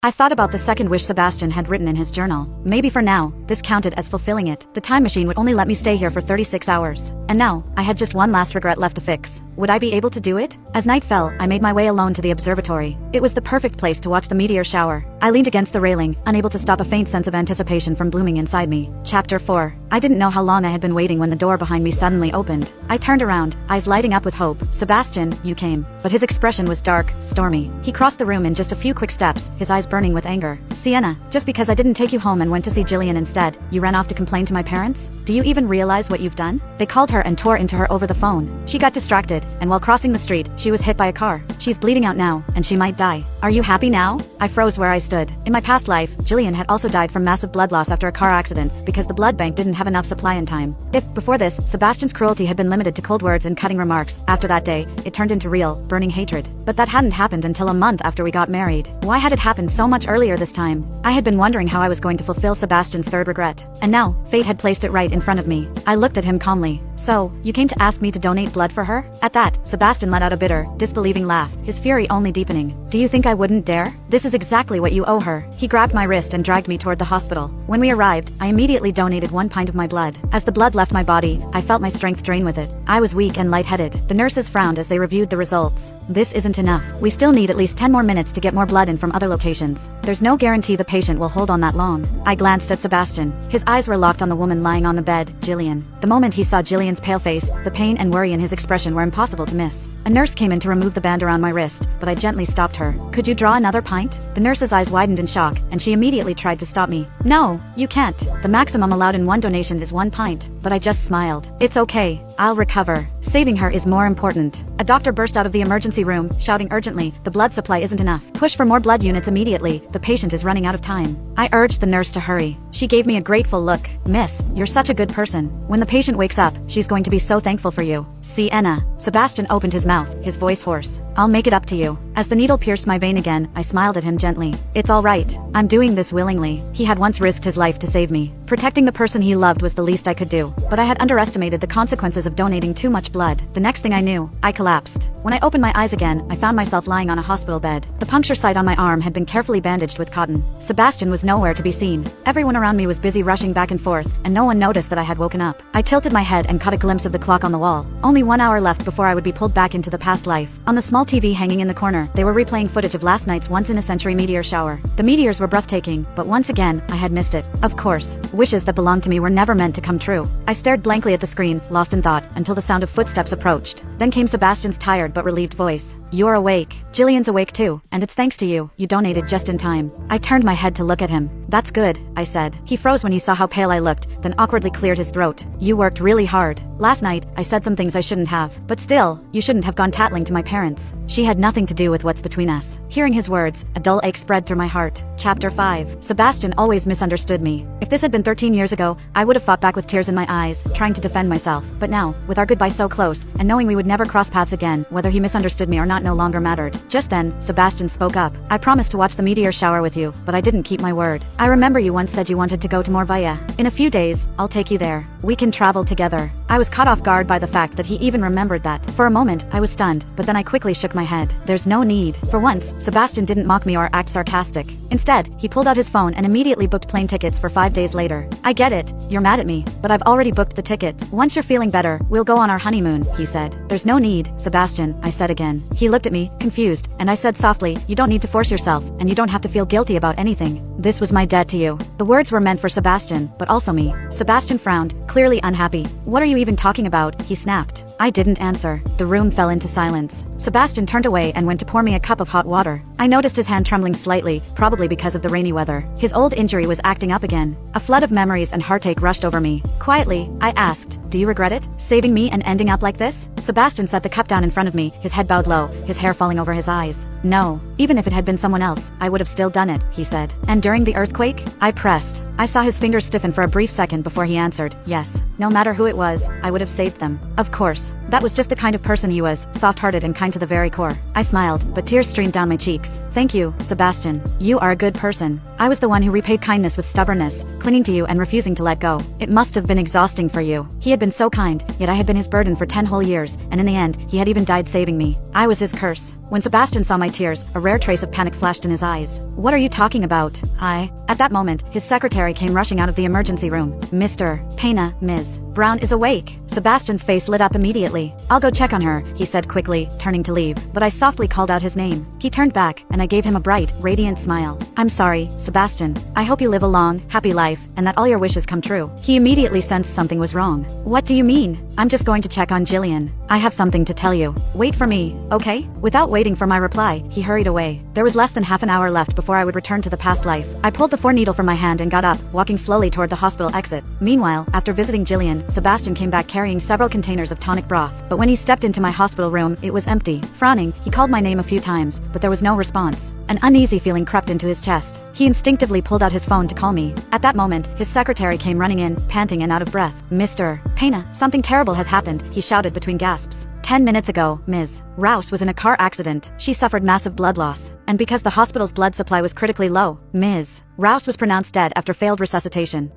I thought about the second wish Sebastian had written in his journal. Maybe for now, this counted as fulfilling it. The time machine would only let me stay here for 36 hours. And now, I had just one last regret left to fix. Would I be able to do it? As night fell, I made my way alone to the observatory. It was the perfect place to watch the meteor shower. I leaned against the railing, unable to stop a faint sense of anticipation from blooming inside me. Chapter 4. I didn't know how long I had been waiting when the door behind me suddenly opened. I turned around, eyes lighting up with hope. Sebastian, you came. But his expression was dark, stormy. He crossed the room in just a few quick steps, his eyes burning with anger. Sienna, just because I didn't take you home and went to see Jillian instead, you ran off to complain to my parents? Do you even realize what you've done? They called her and tore into her over the phone. She got distracted, and while crossing the street, she was hit by a car. She's bleeding out now, and she might die. Are you happy now? I froze where I stood. In my past life, Jillian had also died from massive blood loss after a car accident because the blood bank didn't have enough supply in time. If, before this, Sebastian's cruelty had been limited to cold words and cutting remarks, after that day, it turned into real, burning hatred. But that hadn't happened until a month after we got married. Why had it happened so much earlier this time? I had been wondering how I was going to fulfill Sebastian's third regret. And now, fate had placed it right in front of me. I looked at him calmly. So, you came to ask me to donate blood for her? At that, Sebastian let out a bitter, disbelieving laugh, his fury only deepening. Do you think I wouldn't dare? This is exactly what you owe her. He grabbed my wrist and dragged me toward the hospital. When we arrived, I immediately donated 1 pint of my blood. As the blood left my body, I felt my strength drain with it. I was weak and lightheaded. The nurses frowned as they reviewed the results. This isn't enough. We still need at least 10 more minutes to get more blood in from other locations. There's no guarantee the patient will hold on that long. I glanced at Sebastian. His eyes were locked on the woman lying on the bed, Jillian. The moment he saw Jillian's pale face, the pain and worry in his expression were impossible to miss. A nurse came in to remove the band around my wrist, but I gently stopped her. Could you draw another pint? The nurse's eyes widened in shock, and she immediately tried to stop me. No, you can't. The maximum allowed in one donation is 1 pint. But I just smiled. It's okay. I'll recover. Saving her is more important. A doctor burst out of the emergency room, shouting urgently, the blood supply isn't enough. Push for more blood units immediately. The patient is running out of time. I urged the nurse to hurry. She gave me a grateful look. Miss, you're such a good person. When the patient wakes up, she's going to be so thankful for you. Sienna. Sebastian opened his mouth, his voice hoarse. I'll make it up to you. As the needle pierced my vein again, I smiled at him gently. It's all right. I'm doing this willingly. He had once risked his life to save me. Protecting the person he loved was the least I could do. But I had underestimated the consequences of donating too much blood. The next thing I knew, I collapsed. When I opened my eyes again, I found myself lying on a hospital bed. The puncture site on my arm had been carefully bandaged with cotton. Sebastian was nowhere to be seen. Everyone around me was busy rushing back and forth, and no one noticed that I had woken up. I tilted my head and caught a glimpse of the clock on the wall. Only 1 hour left before I would be pulled back into the past life. On the small TV hanging in the corner, they were replaying footage of last night's once-in-a-century meteor shower. The meteors were breathtaking, but once again, I had missed it. Of course, wishes that belonged to me were never meant to come true. I stared blankly at the screen, lost in thought, until the sound of footsteps approached. Then came Sebastian's tired but relieved voice. You're awake. Jillian's awake too, and it's thanks to you. You donated just in time. I turned my head to look at him. That's good, I said. He froze when he saw how pale I looked, then awkwardly cleared his throat. You worked really hard. Last night, I said some things I shouldn't have. But still, you shouldn't have gone tattling to my parents. She had nothing to do with what's between us. Hearing his words, a dull ache spread through my heart. Chapter 5. Sebastian always misunderstood me. If this had been 13 years ago, I would have fought back with tears in my eyes, trying to defend myself. But now, with our goodbye so close, and knowing we would never cross paths again, whether he misunderstood me or not no longer mattered. Just then, Sebastian spoke up. I promised to watch the meteor shower with you, but I didn't keep my word. I remember you once said you wanted to go to Morvaya. In a few days, I'll take you there. We can travel together. I was caught off guard by the fact that he even remembered that. For a moment, I was stunned, but then I quickly shook my head. There's no need. For once, Sebastian didn't mock me or act sarcastic. Instead, he pulled out his phone and immediately booked plane tickets for 5 days later. I get it. You're mad at me, but I've already booked the tickets. Once you're feeling better, we'll go on our honeymoon, he said. There's no need, Sebastian, I said again. He looked at me, confused, and I said softly, you don't need to force yourself, and you don't have to feel guilty about anything. This was my debt to you. The words were meant for Sebastian, but also me. Sebastian frowned, clearly unhappy. What are you even talking about? He snapped. I didn't answer. The room fell into silence. Sebastian turned away and went to pour me a cup of hot water. I noticed his hand trembling slightly, probably because of the rainy weather. His old injury was acting up again. A flood of memories and heartache rushed over me. Quietly, I asked, do you regret it? Saving me and ending up like this? Sebastian set the cup down in front of me, his head bowed low, his hair falling over his eyes. No. Even if it had been someone else, I would have still done it, he said. And during the earthquake? I pressed. I saw his fingers stiffen for a brief second before he answered, yes. No matter who it was, I would have saved them. Of course. That was just the kind of person he was, soft-hearted and kind to the very core. I smiled, but tears streamed down my cheeks. Thank you, Sebastian. You are a good person. I was the one who repaid kindness with stubbornness, clinging to you and refusing to let go. It must have been exhausting for you. He had been so kind, yet I had been his burden for 10 whole years, and in the end, he had even died saving me. I was his curse. When Sebastian saw my tears, a rare trace of panic flashed in his eyes. What are you talking about? At that moment, his secretary came rushing out of the emergency room. Mr. Pena, Ms. Brown is awake. Sebastian's face lit up immediately. I'll go check on her, he said quickly, turning to leave. But I softly called out his name. He turned back, and I gave him a bright, radiant smile. I'm sorry, Sebastian. I hope you live a long, happy life, and that all your wishes come true. He immediately sensed something was wrong. What do you mean? I'm just going to check on Jillian. I have something to tell you. Wait for me, okay? Without waiting for my reply, he hurried away. There was less than half an hour left before I would return to the past life. I pulled the 4 needle from my hand and got up, walking slowly toward the hospital exit. Meanwhile, after visiting Jillian, Sebastian came back carrying several containers of tonic broth. But when he stepped into my hospital room, it was empty. Frowning, he called my name a few times, but there was no response. An uneasy feeling crept into his chest. He instinctively pulled out his phone to call me. At that moment, his secretary came running in, panting and out of breath. Mr. Pena, something terrible has happened, he shouted between gasps. 10 minutes ago, Ms. Rouse was in a car accident. She suffered massive blood loss. And because the hospital's blood supply was critically low, Ms. Rouse was pronounced dead after failed resuscitation.